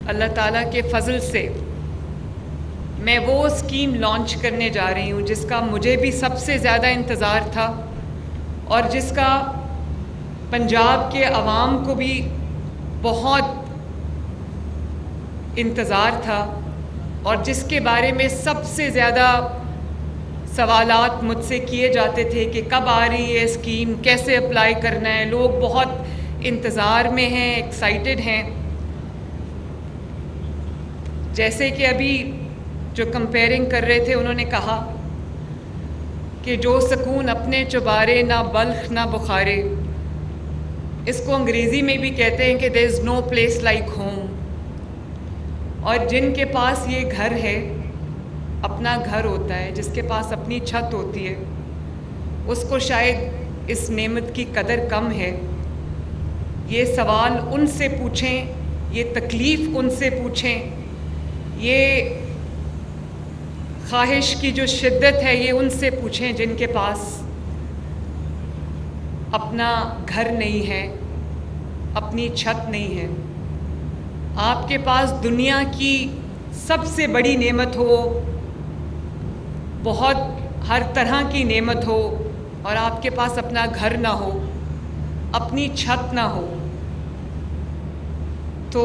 اللہ تعالیٰ کے فضل سے میں وہ اسکیم لانچ کرنے جا رہی ہوں جس کا مجھے بھی سب سے زیادہ انتظار تھا اور جس کا پنجاب کے عوام کو بھی بہت انتظار تھا اور جس کے بارے میں سب سے زیادہ سوالات مجھ سے کیے جاتے تھے کہ کب آ رہی ہے اسکیم، کیسے اپلائی کرنا ہے. لوگ بہت انتظار میں ہیں، ایکسائٹڈ ہیں. جیسے کہ ابھی جو کمپیئرنگ کر رہے تھے انہوں نے کہا کہ جو سکون اپنے چبارے نہ بلخ نہ بخارے، اس کو انگریزی میں بھی کہتے ہیں کہ there is no place like home. اور جن کے پاس یہ گھر ہے، اپنا گھر ہوتا ہے، جس کے پاس اپنی چھت ہوتی ہے، اس کو شاید اس نعمت کی قدر کم ہے. یہ سوال ان سے پوچھیں، یہ تکلیف ان سے پوچھیں، یہ خواہش کی جو شدت ہے یہ ان سے پوچھیں جن کے پاس اپنا گھر نہیں ہے، اپنی چھت نہیں ہے. آپ کے پاس دنیا کی سب سے بڑی نعمت ہو، بہت ہر طرح کی نعمت ہو، اور آپ کے پاس اپنا گھر نہ ہو، اپنی چھت نہ ہو، تو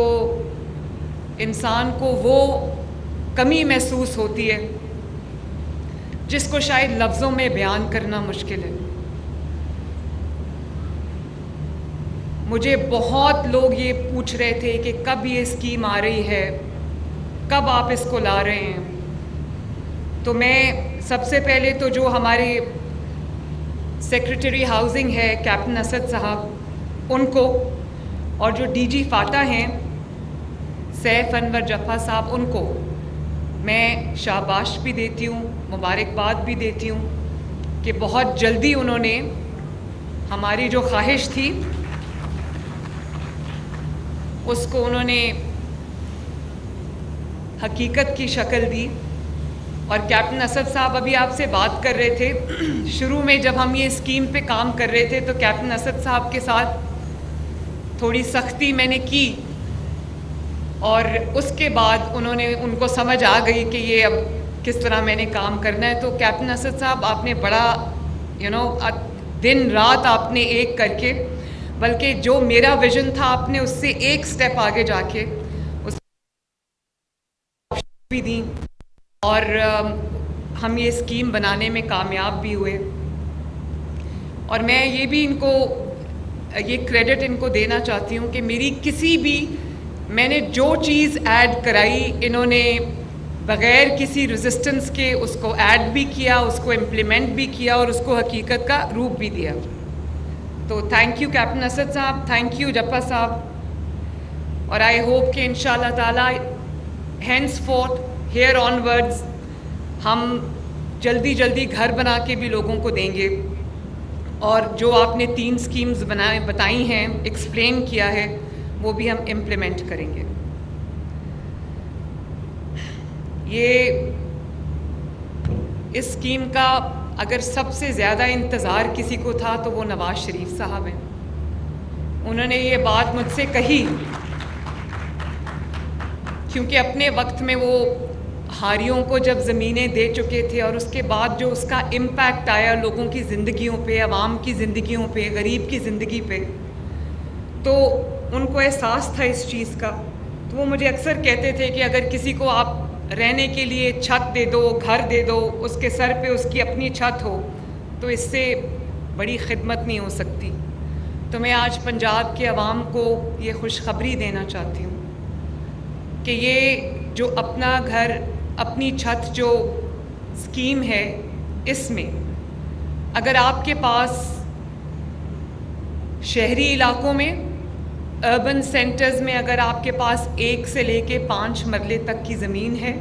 انسان کو وہ کمی محسوس ہوتی ہے جس کو شاید لفظوں میں بیان کرنا مشکل ہے. مجھے بہت لوگ یہ پوچھ رہے تھے کہ کب یہ اسکیم آ رہی ہے، کب آپ اس کو لا رہے ہیں. تو میں سب سے پہلے تو جو ہمارے سیکریٹری ہاؤسنگ ہے کیپٹن اسد صاحب، ان کو، اور جو ڈی جی فاتح ہیں سیف انور جفا صاحب، ان کو میں شاباش بھی دیتی ہوں، مبارکباد بھی دیتی ہوں کہ بہت جلدی انہوں نے ہماری جو خواہش تھی اس کو انہوں نے حقیقت کی شکل دی. اور کیپٹن اسد صاحب ابھی آپ سے بات کر رہے تھے، شروع میں جب ہم یہ اسکیم پہ کام کر رہے تھے تو کیپٹن اسد صاحب کے ساتھ تھوڑی سختی میں نے کی، اور اس کے بعد ان کو سمجھ آ گئی کہ یہ اب کس طرح میں نے کام کرنا ہے. تو کیپٹن اسد صاحب آپ نے بڑا دن رات آپ نے ایک کر کے، بلکہ جو میرا ویژن تھا آپ نے اس سے ایک سٹیپ آگے جا کے اس بھی دیں، اور ہم یہ اسکیم بنانے میں کامیاب بھی ہوئے. اور میں یہ بھی ان کو یہ کریڈٹ ان کو دینا چاہتی ہوں کہ میری کسی بھی، میں نے جو چیز ایڈ کرائی انہوں نے بغیر کسی ریزسٹنس کے اس کو ایڈ بھی کیا، اس کو امپلیمنٹ بھی کیا، اور اس کو حقیقت کا روپ بھی دیا. تو تھینک یو کیپٹن اسد صاحب، تھینک یو جفا صاحب. اور آئی ہوپ کہ انشاءاللہ تعالی ہینس فورتھ ہیئر آن ورڈز ہم جلدی گھر بنا کے بھی لوگوں کو دیں گے. اور جو آپ نے 3 اسکیمز بتائی ہیں، ایکسپلین کیا ہے، وہ بھی ہم امپلیمنٹ کریں گے. یہ اس اسکیم کا اگر سب سے زیادہ انتظار کسی کو تھا تو وہ نواز شریف صاحب ہیں. انہوں نے یہ بات مجھ سے کہی کیونکہ اپنے وقت میں وہ ہاریوں کو جب زمینیں دے چکے تھے، اور اس کے بعد جو اس کا امپیکٹ آیا لوگوں کی زندگیوں پہ، عوام کی زندگیوں پہ، غریب کی زندگی پہ، تو ان کو احساس تھا اس چیز کا. تو وہ مجھے اکثر کہتے تھے کہ اگر کسی کو آپ رہنے کے لیے چھت دے دو، گھر دے دو، اس کے سر پہ اس کی اپنی چھت ہو، تو اس سے بڑی خدمت نہیں ہو سکتی. تو میں آج پنجاب کے عوام کو یہ خوشخبری دینا چاہتی ہوں کہ یہ جو اپنا گھر اپنی چھت جو اسکیم ہے، اس میں اگر آپ کے پاس شہری علاقوں میں، اربن سینٹرز میں اگر آپ کے پاس 1 سے لے کے 5 مرلے تک کی زمین ہے،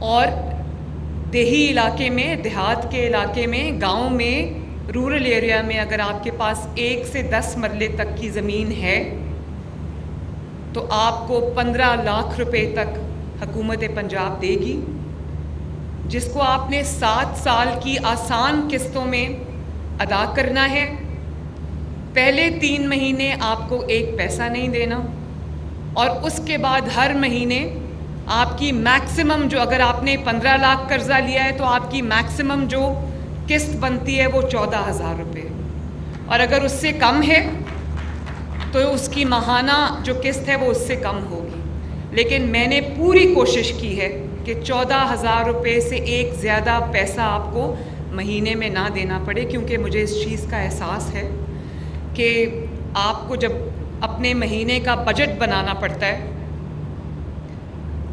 اور دیہی علاقے میں، دیہات کے علاقے میں، گاؤں میں، رورل ایریا میں اگر آپ کے پاس 1 سے 10 مرلے تک کی زمین ہے، تو آپ کو 15 لاکھ روپے تک حکومت پنجاب دے گی، جس کو آپ نے 7 سال کی آسان قسطوں میں ادا کرنا ہے. پہلے 3 مہینے آپ کو 1 پیسہ نہیں دینا، اور اس کے بعد ہر مہینے آپ کی میکسیمم جو, اگر آپ نے 15 لاکھ قرضہ لیا ہے تو آپ کی میکسیمم جو قسط بنتی ہے وہ 14,000 روپے, اور اگر اس سے کم ہے تو اس کی ماہانہ جو قسط ہے وہ اس سے کم ہوگی. لیکن میں نے پوری کوشش کی ہے کہ 14,000 روپے سے ایک زیادہ پیسہ آپ کو مہینے میں نہ دینا پڑے, کیونکہ مجھے اس چیز کا احساس ہے کہ آپ کو جب اپنے مہینے کا بجٹ بنانا پڑتا ہے,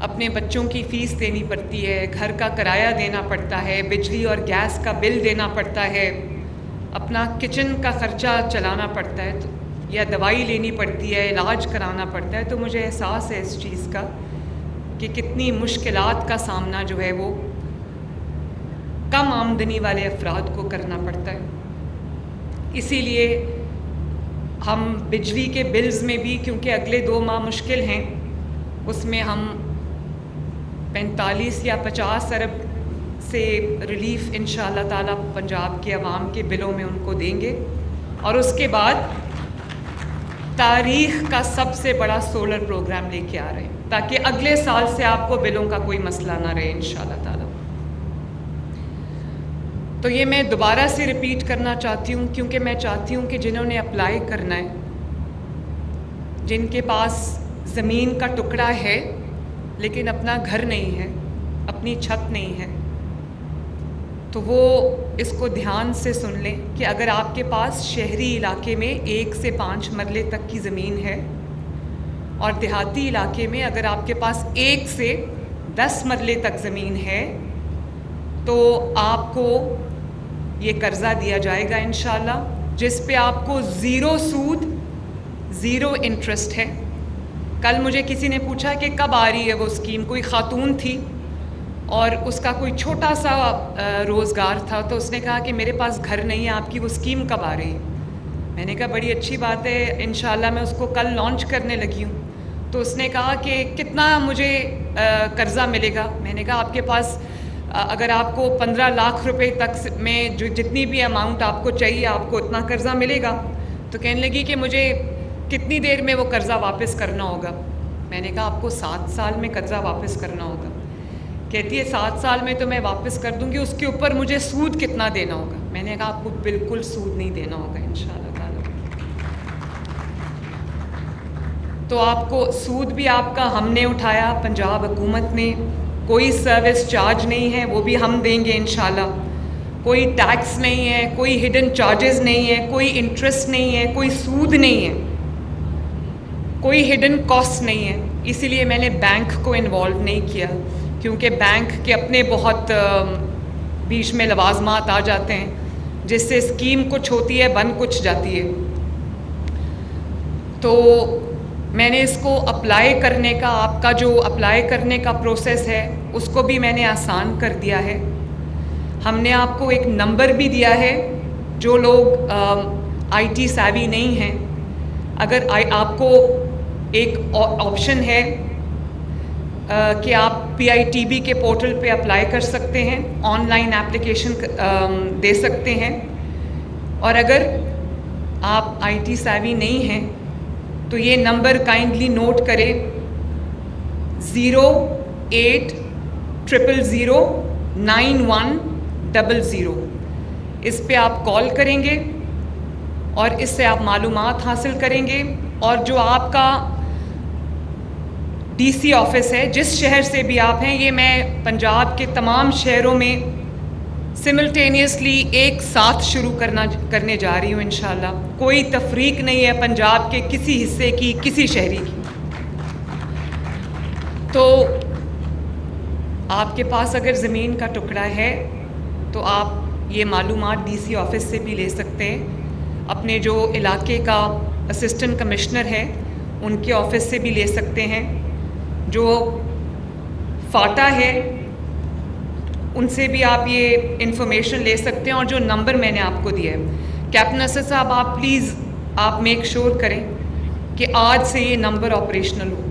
اپنے بچوں کی فیس دینی پڑتی ہے, گھر کا کرایہ دینا پڑتا ہے, بجلی اور گیس کا بل دینا پڑتا ہے, اپنا کچن کا خرچہ چلانا پڑتا ہے, یا دوائی لینی پڑتی ہے, علاج کرانا پڑتا ہے, تو مجھے احساس ہے اس چیز کا کہ کتنی مشکلات کا سامنا جو ہے وہ کم آمدنی والے افراد کو کرنا پڑتا ہے. اسی لیے ہم بجلی کے بلز میں بھی, کیونکہ اگلے 2 ماہ مشکل ہیں, اس میں ہم 45 یا 50 ارب سے ریلیف انشاءاللہ تعالیٰ پنجاب کے عوام کے بلوں میں ان کو دیں گے, اور اس کے بعد تاریخ کا سب سے بڑا سولر پروگرام لے کے آ رہے ہیں, تاکہ اگلے سال سے آپ کو بلوں کا کوئی مسئلہ نہ رہے انشاءاللہ تعالیٰ. تو یہ میں دوبارہ سے ریپیٹ کرنا چاہتی ہوں, کیونکہ میں چاہتی ہوں کہ جنہوں نے اپلائی کرنا ہے, جن کے پاس زمین کا ٹکڑا ہے لیکن اپنا گھر نہیں ہے, اپنی چھت نہیں ہے, تو وہ اس کو دھیان سے سن لیں کہ اگر آپ کے پاس شہری علاقے میں 1 سے 5 مرلے تک کی زمین ہے, اور دیہاتی علاقے میں اگر آپ کے پاس 1 سے 10 مرلے تک زمین ہے, تو آپ کو یہ قرضہ دیا جائے گا انشاءاللہ, جس پہ آپ کو 0 سود 0 انٹرسٹ ہے. کل مجھے کسی نے پوچھا کہ کب آ رہی ہے وہ اسکیم, کوئی خاتون تھی اور اس کا کوئی چھوٹا سا روزگار تھا, تو اس نے کہا کہ میرے پاس گھر نہیں ہے, آپ کی وہ اسکیم کب آ رہی ہے؟ میں نے کہا بڑی اچھی بات ہے, انشاءاللہ میں اس کو کل لانچ کرنے لگی ہوں. تو اس نے کہا کہ کتنا مجھے قرضہ ملے گا؟ میں نے کہا آپ کے پاس اگر آپ کو 15 لاکھ روپے تک میں جو جتنی بھی اماؤنٹ آپ کو چاہیے آپ کو اتنا قرضہ ملے گا. تو کہنے لگی کہ مجھے کتنی دیر میں وہ قرضہ واپس کرنا ہوگا؟ میں نے کہا آپ کو 7 سال میں قرضہ واپس کرنا ہوگا. کہتی ہے 7 سال میں تو میں واپس کر دوں گی, اس کے اوپر مجھے سود کتنا دینا ہوگا؟ میں نے کہا آپ کو بالکل سود نہیں دینا ہوگا انشاءاللہ تعالی. تو آپ کو سود بھی آپ کا ہم نے اٹھایا, پنجاب حکومت نے, کوئی سروس چارج نہیں ہے, وہ بھی ہم دیں گے انشاءاللہ. کوئی ٹیکس نہیں ہے, کوئی ہڈن چارجز نہیں ہے, کوئی انٹرسٹ نہیں ہے, کوئی سود نہیں ہے, کوئی ہڈن کاسٹ نہیں ہے. اسی لیے میں نے بینک کو انوالو نہیں کیا, کیونکہ بینک کے اپنے بہت بیچ میں لوازمات آ جاتے ہیں, جس سے اسکیم کچھ ہوتی ہے بن کچھ جاتی ہے. تو میں نے اس کو اپلائی کرنے کا, آپ کا جو اپلائی کرنے کا پروسیس ہے اس کو بھی میں نے آسان کر دیا ہے. ہم نے آپ کو ایک نمبر بھی دیا ہے, جو لوگ آئی ٹی سیوی نہیں ہیں, اگر آپ کو ایک آپشن ہے کہ آپ PITB کے پورٹل پہ اپلائی کر سکتے ہیں, آن لائن اپلیکیشن دے سکتے ہیں. اور اگر آپ آئی ٹی سیوی نہیں ہیں تو یہ نمبر کائنڈلی نوٹ کریں, 080009100. اس پہ آپ کال کریں گے اور اس سے آپ معلومات حاصل کریں گے. اور جو آپ کا DC آفس ہے, جس شہر سے بھی آپ ہیں, یہ میں پنجاب کے تمام شہروں میں سملٹینیسلی ایک ساتھ شروع کرنے جا رہی ہوں انشاءاللہ. کوئی تفریق نہیں ہے پنجاب کے کسی حصے کی, کسی شہری کی. تو آپ کے پاس اگر زمین کا ٹکڑا ہے تو آپ یہ معلومات DC آفس سے بھی لے سکتے ہیں, اپنے جو علاقے کا اسسٹنٹ کمشنر ہے ان کے آفس سے بھی لے سکتے ہیں, جو فاٹا ہے ان سے بھی آپ یہ انفارمیشن لے سکتے ہیں. اور جو نمبر میں نے آپ کو دیا ہے, کیپٹن اسد صاحب آپ پلیز آپ میک شور کریں کہ آج سے یہ نمبر آپریشنل ہو,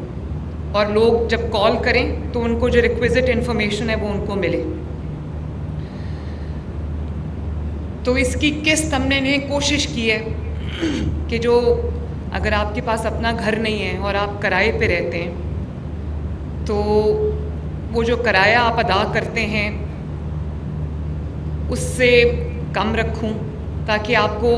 اور لوگ جب کال کریں تو ان کو جو ریکویزٹ انفارمیشن ہے وہ ان کو ملے. تو اس کی قسط ہم نے کوشش کی ہے کہ جو اگر آپ کے پاس اپنا گھر نہیں ہے اور آپ کرائے پہ رہتے ہیں تو وہ جو کرایہ آپ ادا کرتے ہیں اس سے کم رکھوں تاکہ آپ کو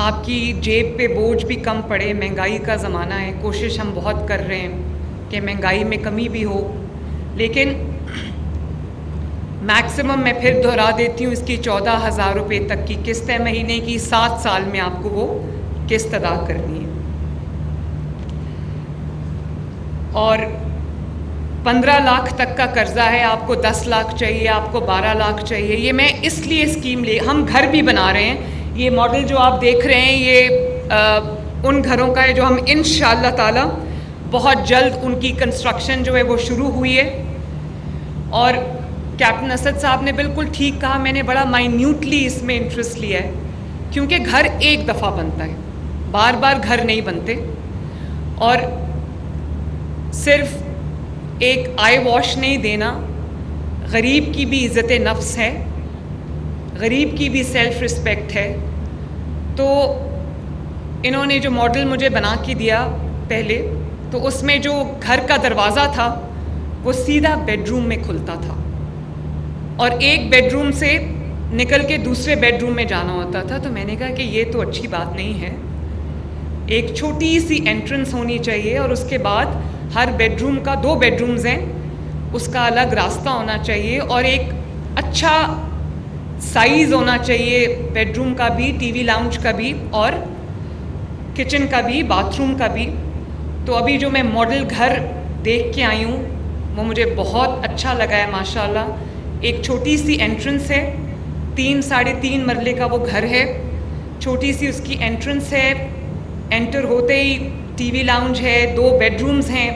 آپ کی جیب پہ بوجھ بھی کم پڑے. مہنگائی کا زمانہ ہے, کوشش ہم بہت کر رہے ہیں کہ مہنگائی میں کمی بھی ہو, لیکن میکسیمم میں پھر دہرا دیتی ہوں اس کی 14,000 روپے تک کی قسط ہے مہینے کی. 7 سال میں آپ کو وہ قسط ادا کرنی ہے. اور 15 لاکھ تک کا قرضہ ہے, آپ کو 10 لاکھ چاہیے, آپ کو 12 لاکھ چاہیے. یہ میں اس لیے اسکیم ہم گھر بھی بنا رہے ہیں. یہ ماڈل جو آپ دیکھ رہے ہیں یہ ان گھروں کا ہے جو ہم انشاءاللہ تعالی بہت جلد ان کی کنسٹرکشن جو ہے وہ شروع ہوئی ہے. اور کیپٹن اسد صاحب نے بالکل ٹھیک کہا, میں نے بڑا مائنیوٹلی اس میں انٹرسٹ لیا ہے کیونکہ گھر ایک دفعہ بنتا ہے, بار بار گھر نہیں بنتے. اور صرف ایک آئی واش نہیں دینا, غریب کی بھی عزت نفس ہے, غریب کی بھی سیلف رسپیکٹ ہے. تو انہوں نے جو ماڈل مجھے بنا کے دیا پہلے, تو اس میں جو گھر کا دروازہ تھا وہ سیدھا بیڈ روم میں کھلتا تھا اور ایک بیڈ روم سے نکل کے دوسرے بیڈ روم میں جانا ہوتا تھا. تو میں نے کہا کہ یہ تو اچھی بات نہیں ہے, ایک چھوٹی سی انٹرنس ہونی چاہیے اور اس کے بعد ہر بیڈ روم کا 2 بیڈ رومز ہیں, اس کا الگ راستہ ہونا چاہیے اور ایک اچھا سائز ہونا چاہیے بیڈ روم کا بھی, ٹی وی لاؤنج کا بھی اور کچن کا بھی, باتھ روم کا بھی. تو ابھی جو میں ماڈل گھر دیکھ کے آئی ہوں وہ مجھے بہت اچھا لگا ہے ماشاءاللہ. ایک چھوٹی سی انٹرنس ہے, 3 ساڑھے 3 مرلے کا وہ گھر ہے, چھوٹی سی اس کی انٹرنس ہے, انٹر ہوتے ہی ٹی وی لاؤنج ہے, 2 بیڈ رومز ہیں,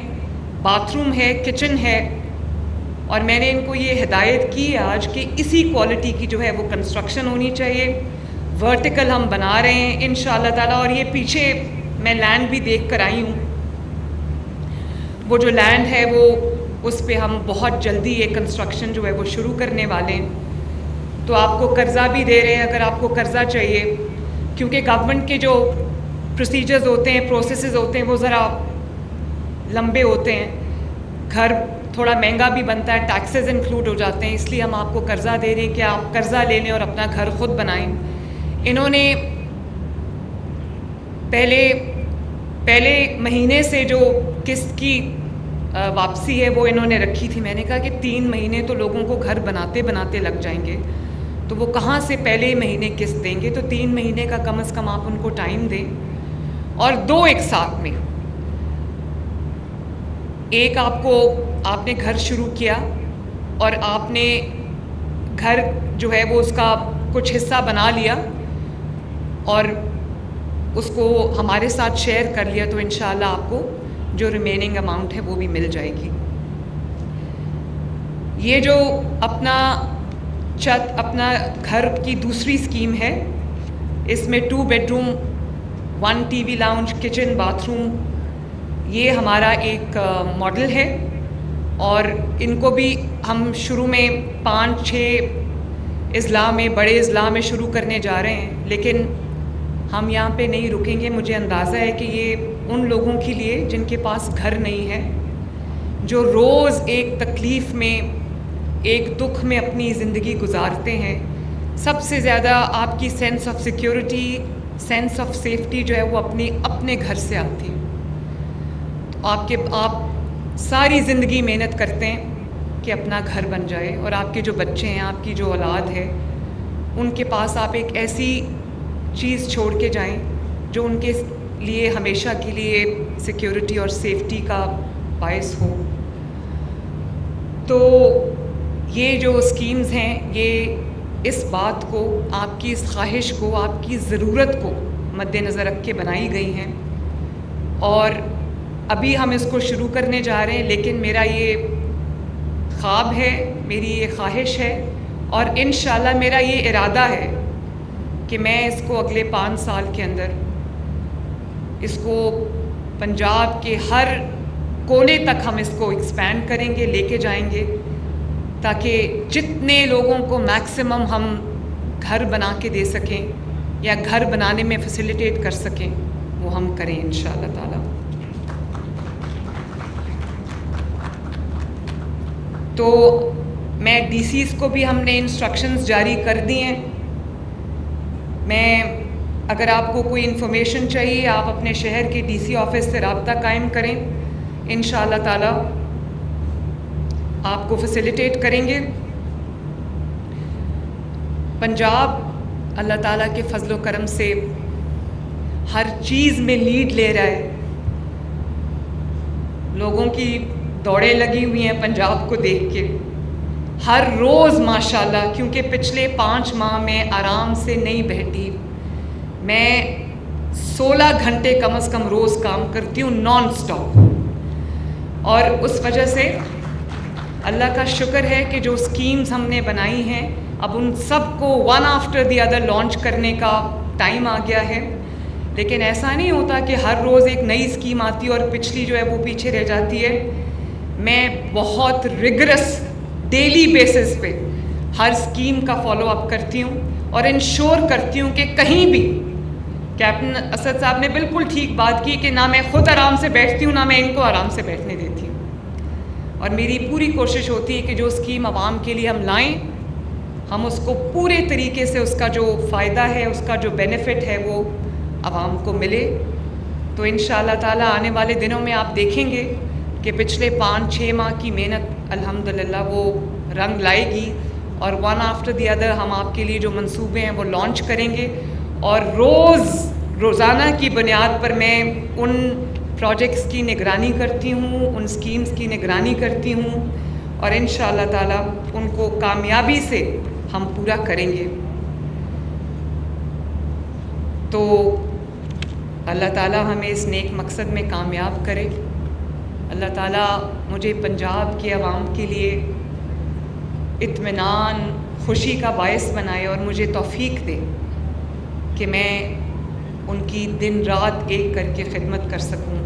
باتھ روم ہے, کچن ہے. اور میں نے ان کو یہ ہدایت کی آج کہ اسی کوالٹی کی جو ہے وہ کنسٹرکشن ہونی چاہیے. ورٹیکل ہم بنا رہے ہیں انشاءاللہ تعالی. اور یہ پیچھے میں لینڈ بھی دیکھ کر آئی ہوں, وہ جو لینڈ ہے وہ اس پہ ہم بہت جلدی یہ کنسٹرکشن جو ہے وہ شروع کرنے والے ہیں. تو آپ کو قرضہ بھی دے رہے ہیں اگر آپ کو قرضہ چاہیے, کیونکہ گورنمنٹ کے جو پروسیجرز ہوتے ہیں, پروسیسز ہوتے ہیں, وہ ذرا لمبے ہوتے ہیں. گھر تھوڑا مہنگا بھی بنتا ہے, ٹیکسز انکلوڈ ہو جاتے ہیں, اس لیے ہم آپ کو قرضہ دے رہے ہیں کہ آپ قرضہ لے لیں اور اپنا گھر خود بنائیں. انہوں نے پہلے مہینے سے جو قسط کی واپسی ہے وہ انہوں نے رکھی تھی. میں نے کہا کہ 3 مہینے تو لوگوں کو گھر بناتے بناتے لگ جائیں گے, تو وہ کہاں سے پہلے مہینے قسط دیں گے. تو 3 مہینے کا کم از کم آپ ان کو ٹائم دیں, اور 2 ایک ساتھ میں. ایک آپ نے گھر شروع کیا اور آپ نے گھر جو ہے وہ اس کا کچھ حصہ بنا لیا اور اس کو ہمارے ساتھ شیئر کر لیا, تو انشاءاللہ آپ کو جو ریمیننگ اماؤنٹ ہے وہ بھی مل جائے گی. یہ جو اپنا گھر کی دوسری اسکیم ہے, اس میں 2 bedroom, 1 T V lounge, kitchen, bathroom, یہ ہمارا ایک ماڈل ہے. اور ان کو بھی ہم شروع میں 5-6 اضلاع میں, بڑے اضلاع میں شروع کرنے جا رہے ہیں, لیکن ہم یہاں پہ نہیں رکیں گے. مجھے اندازہ ہے کہ یہ ان لوگوں کے لیے جن کے پاس گھر نہیں ہے, جو روز ایک تکلیف میں, ایک دکھ میں اپنی زندگی گزارتے ہیں. سب سے زیادہ آپ کی sense of security, sense of safety جو ہے وہ اپنے گھر سے آتی ہے. آپ ساری زندگی محنت کرتے ہیں کہ اپنا گھر بن جائے, اور آپ کے جو بچے ہیں, آپ کی جو اولاد ہے, ان کے پاس آپ ایک ایسی چیز چھوڑ کے جائیں جو ان کے لیے ہمیشہ کے لیے سیکیورٹی اور سیفٹی کا باعث ہو. تو یہ جو اسکیمز ہیں یہ اس بات کو, آپ کی اس خواہش کو, آپ کی ضرورت کو مد نظر رکھ کے بنائی گئی ہیں. اور ابھی ہم اس کو شروع کرنے جا رہے ہیں, لیکن میرا یہ خواب ہے, میری یہ خواہش ہے, اور انشاءاللہ میرا یہ ارادہ ہے کہ میں اس کو اگلے 5 سال کے اندر اس کو پنجاب کے ہر کونے تک ہم اس کو ایکسپینڈ کریں گے, لے کے جائیں گے, تاکہ جتنے لوگوں کو میکسیمم ہم گھر بنا کے دے سکیں یا گھر بنانے میں فیسیلیٹیٹ کر سکیں وہ ہم کریں انشاءاللہ تعالی. تو میں ڈی سیز کو بھی ہم نے انسٹرکشنز جاری کر دی ہیں. اگر آپ کو کوئی انفارمیشن چاہیے آپ اپنے شہر کے ڈی سی آفس سے رابطہ قائم کریں, انشاءاللہ تعالی آپ کو فیسیلیٹیٹ کریں گے. پنجاب اللہ تعالیٰ کے فضل و کرم سے ہر چیز میں لیڈ لے رہا ہے. لوگوں کی دوڑیں لگی ہوئی ہیں پنجاب کو دیکھ کے ہر روز ماشاءاللہ, کیونکہ پچھلے 5 ماہ میں آرام سے نہیں بیٹھی. میں 16 گھنٹے کم از کم روز کام کرتی ہوں نان سٹاپ, اور اس وجہ سے اللہ کا شکر ہے کہ جو اسکیمز ہم نے بنائی ہیں اب ان سب کو one after the other launch کرنے کا ٹائم آ گیا ہے. لیکن ایسا نہیں ہوتا کہ ہر روز ایک نئی اسکیم آتی ہے اور پچھلی جو ہے وہ پیچھے رہ جاتی ہے. میں بہت ریگرس ڈیلی بیسس پہ ہر اسکیم کا فالو اپ کرتی ہوں اور انشور کرتی ہوں کہ کہیں بھی, کیپٹن اسد صاحب نے بالکل ٹھیک بات کی کہ نہ میں خود آرام سے بیٹھتی ہوں نہ میں ان کو آرام سے بیٹھنے دیتی ہوں. اور میری پوری کوشش ہوتی ہے کہ جو اسکیم عوام کے لیے ہم لائیں ہم اس کو پورے طریقے سے اس کا جو فائدہ ہے اس کا جو بینیفٹ ہے وہ عوام کو ملے. تو انشاءاللہ تعالیٰ آنے والے دنوں میں آپ دیکھیں گے کہ پچھلے 5-6 ماہ کی محنت الحمدللہ وہ رنگ لائے گی, اور ون آفٹر دی ادر ہم آپ کے لیے جو منصوبے ہیں وہ لانچ کریں گے. اور روزانہ کی بنیاد پر میں ان پروجیکٹس کی نگرانی کرتی ہوں, ان اسکیمز کی نگرانی کرتی ہوں, اور انشاءاللہ تعالیٰ ان کو کامیابی سے ہم پورا کریں گے. تو اللہ تعالیٰ ہمیں اس نیک مقصد میں کامیاب کرے. اللہ تعالیٰ مجھے پنجاب کے عوام کے لیے اطمینان خوشی کا باعث بنائے اور مجھے توفیق دے کہ میں ان کی دن رات ایک کر کے خدمت کر سکوں.